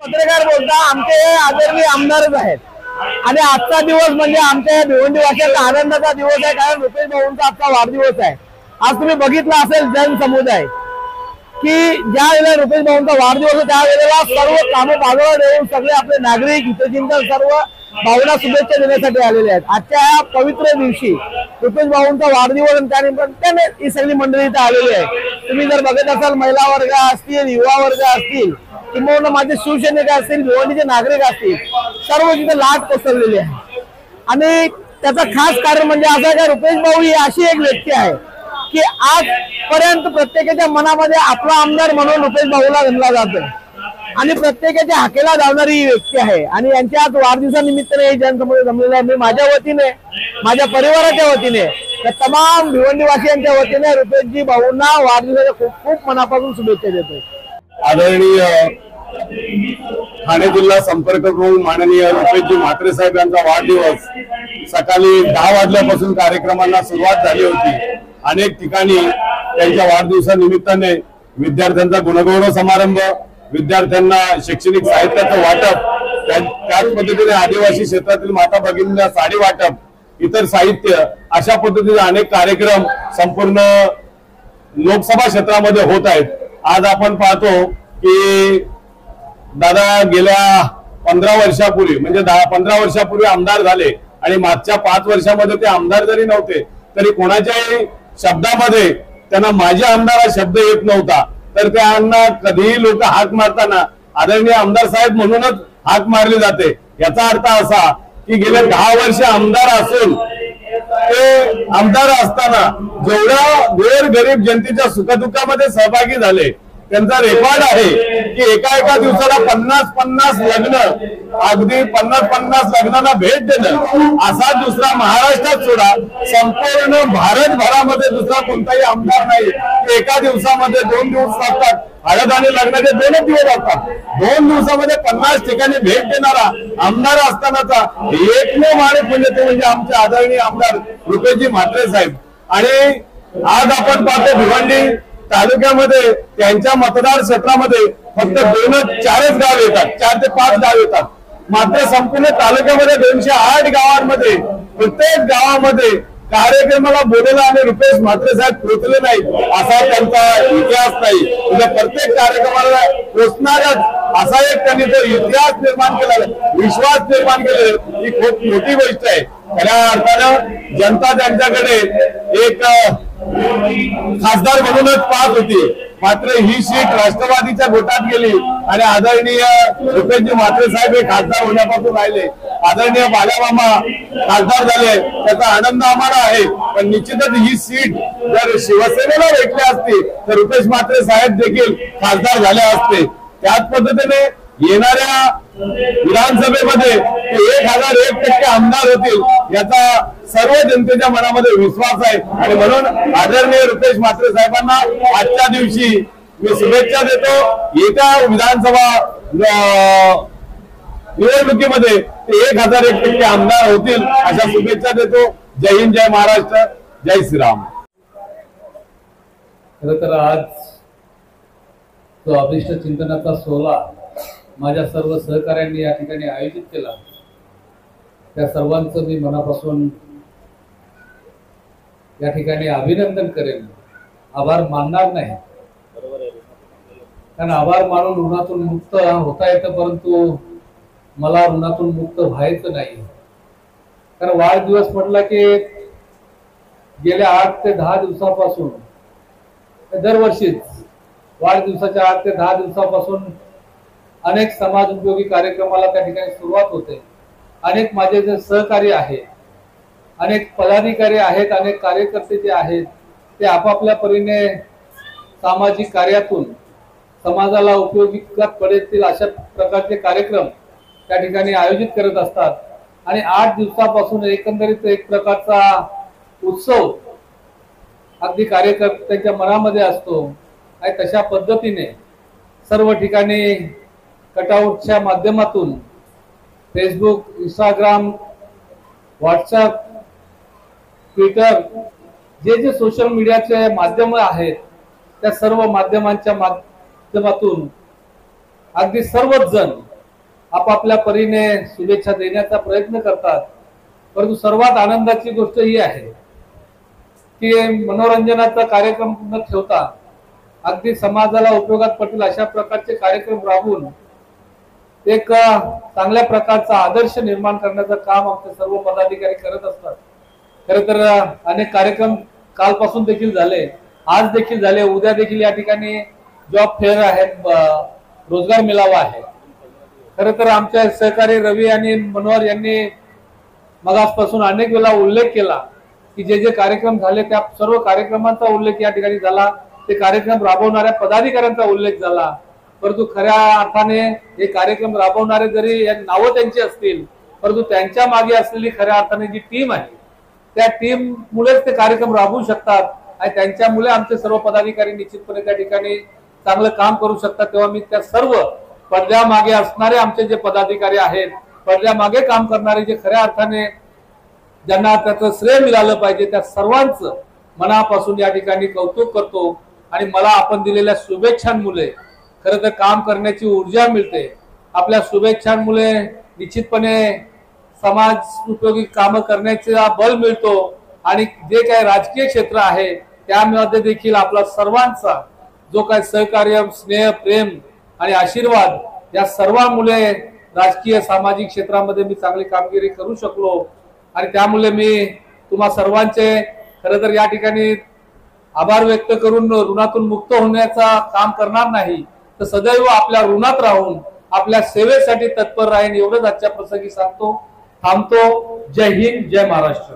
पत्रकार बोलता आमचे आदरणीय आमदारच आहेत आणि आजचा दिवस म्हणजे आमच्या भिवंडी वासियांचा आनंदाचा दिवस आहे, कारण रुपेश भाऊंचा आजचा वाढदिवस आहे। आज तुम्ही बघितलं असेल जनसमुदाय की ज्या वेळेला रुपेश भाऊंचा वाढदिवस आहे त्यावेळेला सर्व कामं बाजूला ठेवून सगळे आपले नागरिक हितचिंतक सर्व भाऊंना शुभेच्छा देण्यासाठी आलेले आहेत। आजच्या या पवित्र दिवशी रुपेश भाऊंचा वाढदिवस आणि त्यानिमित्ताने ही सगळी मंडळी इथे आलेली आहे। तुम्ही जर बघत असाल महिला वर्ग असतील, युवा वर्ग असतील, किंवा माझे शिवसैनिक असतील, भिवंडीचे नागरिक असतील, सर्व तिथे लाट पसरलेली आहे। आणि त्याचं खास कारण म्हणजे असं आहे की रुपेश भाऊ ही अशी एक व्यक्ती आहे की आजपर्यंत प्रत्येकाच्या मनामध्ये आपला आमदार म्हणून रुपेश भाऊला गणला जातो आणि प्रत्येकाच्या हाकेला धावणारी ही व्यक्ती आहे। आणि यांच्या आज वाढदिवसानिमित्ताने हे जनसमुदाय जमलेला आहे। मी माझ्या वतीने, माझ्या परिवाराच्या वतीने, तमाम भिवंडीवासियांच्या वतीने रुपेशजी भाऊंना वाढदिवसाच्या खूप खूप मनापासून शुभेच्छा देतो। आदरणीय ठाणे जिल्हा संपर्क प्रमुख माननीय रुपेशजी म्हात्रे साहेब यांचा वाढदिवस सकाळी 10 वाजल्यापासून कार्यक्रमांना सुरुवात झाली होती। अनेक ठिकाणी त्यांच्या वाढदिवसानिमित्ताने विद्यार्थ्यांचा गुणगौरव समारंभ, विद्यार्थ्यांना शैक्षणिक साहित्याचं वाटप, त्याच पद्धतीने आदिवासी क्षेत्रातील माता भगिनींना साडी वाटप, इतर साहित्य, अशा पद्धतीने अनेक कार्यक्रम संपूर्ण लोकसभा क्षेत्रामध्ये होत आहेत। आज आपण पाहतो की दादा गेल्या 15 वर्षापूर्वी म्हणजे 15 वर्षापूर्वी आमदार झाले आणि मागच्या 5 वर्षामध्ये ते आमदार जरी नव्हते तरी कोणाच्याही शब्दामध्ये त्यांना माझे आमदार हा शब्द येत नव्हता, तर त्यांना कधीही लोक हाक मारताना आदरणीय आमदार साहेब म्हणूनच हाक मारली जाते। याचा अर्थ असा की गेले 10 वर्ष आमदार असून ते आमदार असताना जेवढ्या गोरगरीब जनतेच्या सुखदुःखामध्ये सहभागी झाले त्यांचा रेकॉर्ड आहे की एका दिवसाला 50-50 लग्न, अगदी 50-50 लग्नांना भेट देणं, असा दुसरा महाराष्ट्रात सोडा संपूर्ण भारतभरामध्ये दुसरा कोणताही आमदार नाही की एका दिवसामध्ये 2 दिवस असतात। हळद आणि लग्नाचे 2 दिवस असतात, 2 दिवसामध्ये 50 ठिकाणी भेट देणारा आमदार असतानाचा एकमेव माणूस म्हणजे आमचे आदरणीय आमदार रुपेशजी म्हात्रे साहेब। आणि आज आपण पाहतो भिवंडी तालुक्यामध्ये त्यांच्या मतदार क्षेत्रामध्ये फक्त 4च गाव येतात, 4 ते 5 गाव येतात। मात्र संपूर्ण तालुक्यामध्ये 208 गावांमध्ये प्रत्येक गावामध्ये कार्यक्रमाला बोलवलं आणि रुपेश म्हात्रे साहेब पोहोचले नाहीत असा त्यांचा इतिहास नाही। म्हणजे प्रत्येक कार्यक्रमाला पोहोचणारच असा एक त्यांनी जो इतिहास निर्माण केला, विश्वास निर्माण केला, ही खूप मोठी गोष्ट आहे। खऱ्या अर्थानं जनता त्यांच्याकडे एक खासदार म्हणूनच पाहत होती, मात्र ही सीट राष्ट्रवादीच्या गोटात गेली आणि आदरणीय रुपेशजी म्हात्रे साहेब हे खासदार होण्यापासून राहिले। आदरणीय बालामामा खासदार झाले, त्याचा आनंद आम्हाला आहे, पण निश्चितच ही सीट जर शिवसेनेला भेटली असती तर रुपेश म्हात्रे साहेब देखील खासदार झाले असते। त्याच पद्धतीने येणाऱ्या विधानसभेमध्ये 1001% आमदार होतील याचा सर्व जनतेच्या मनामध्ये विश्वास आहे आणि म्हणून आदरणीय रुपेश म्हात्रे साहेबांना आजच्या दिवशी मी शुभेच्छा देतो। येत्या विधानसभा निवडणुकीमध्ये 1001% आमदार होतील अशा शुभेच्छा देतो। जय हिंद, जय महाराष्ट्र, जय श्रीराम। खरं तर आज जो अभिष्ट चिंतनाचा सोहळा माझ्या सर्व सहकाऱ्यांनी या ठिकाणी आयोजित केला, त्या सर्वांचं मी मनापासून या ठिकाणी अभिनंदन करेन, आभार मानणार नाही। कारण आभार मानून ऋणातून मुक्त होता येतं, परंतु मला ऋणातून मुक्त व्हायचं नाही। कारण वाढदिवस म्हटला की गेल्या 8 ते 10 दिवसापासून दरवर्षीच वाढदिवसाच्या 8 ते 10 दिवसापासून अनेक समाज उपयोगी कार्यक्रमाला त्या ठिकाणी सुरुवात होते। अनेक माझे जे सहकारी आहेत, अनेक पदाधिकारी आहेत, अनेक कार्यकर्ते जे आहेत ते आपापल्या परीने सामाजिक कार्यातून समाजाला उपयोगी पडतील अशा प्रकारचे कार्यक्रम त्या ठिकाणी आयोजित करत असतात। आणि 8 दिवसापासून एकंदरीत एक प्रकारचा उत्सव अगदी कार्यकर्त्यांच्या मनामध्ये असतो आणि तशा पद्धतीने सर्व ठिकाणी कटआउटच्या माध्यमातून फेसबुक, इंस्टाग्राम, व्हॉट्सअप, ट्विटर जे सोशल मीडियाचे माध्यम आहेत त्या सर्व माध्यमांच्या माध्यमातून अगदी सर्वच जण आपापल्या परीने शुभेच्छा देण्याचा प्रयत्न करतात. परंतु सर्वात आनंदाची गोष्ट ही आहे की मनोरंजनाचा कार्यक्रम न ठेवता अगदी समाजाला उपयोगात पडतील अशा प्रकारचे कार्यक्रम राबवून एक चांगल्या प्रकारचा आदर्श निर्माण करण्याचं काम आमचे सर्व पदाधिकारी करत असतात. खरं तर अनेक कार्यक्रम कालपासून देखील झाले, आज देखील झाले, उद्या देखील या ठिकाणी जॉब फेअर आहे, रोजगार मेळावा आहे. खरं तर आमच्या सहकारी रवी आणि मनोहर यांनी मगासपासून अनेक वेळा उल्लेख केला की जे जे कार्यक्रम झाले त्या सर्व कार्यक्रमांचा उल्लेख या ठिकाणी झाला, ते कार्यक्रम राबवणाऱ्या पदाधिकाऱ्यांचा उल्लेख झाला. परंतु खऱ्या अर्थाने हे कार्यक्रम राबवणारे जरी नावं त्यांची असतील, परंतु त्यांच्या मागे असलेली खऱ्या अर्थाने जी टीम आहे त्या टीम मुळेच ते कार्यक्रम राबवू शकतात आणि त्यांच्यामुळे आमचे सर्व पदाधिकारी निश्चितपणे त्या ठिकाणी चांगलं काम करू शकतात. तेव्हा मी त्या सर्व पडद्यामागे असणारे आमचे जे पदाधिकारी आहेत, पडद्यामागे काम करणारे जे खऱ्या अर्थाने ज्यांना त्याचं श्रेय मिळालं पाहिजे, त्या सर्वांचं मनापासून या ठिकाणी कौतुक करतो. आणि मला आपण दिलेल्या शुभेच्छांमुळे खरं तर काम करण्याची ऊर्जा मिळते. आपल्या शुभेच्छांमुळे निश्चितपणे समाज उपयोगी काम करण्याचा बल मिळतो आणि जे काही राजकीय क्षेत्र आहे त्यामध्ये देखील आपला सर्वांचा जो काही सहकार्य, स्नेह, प्रेम आणि आशीर्वाद या सर्वांमुळे राजकीय सामाजिक क्षेत्रामध्ये मी चांगली कामगिरी करू शकलो. आणि त्यामुळे मी तुम्हा सर्वांचे खरं तर या ठिकाणी आभार व्यक्त करून ऋणातून मुक्त होण्याचा काम करणार नाही, तर सदैव आपल्या ऋणात राहून आपल्या सेवेसाठी तत्पर राहीन एवढंच आजच्या प्रसंगी सांगतो. थांबतो. जय हिंद, जय महाराष्ट्र.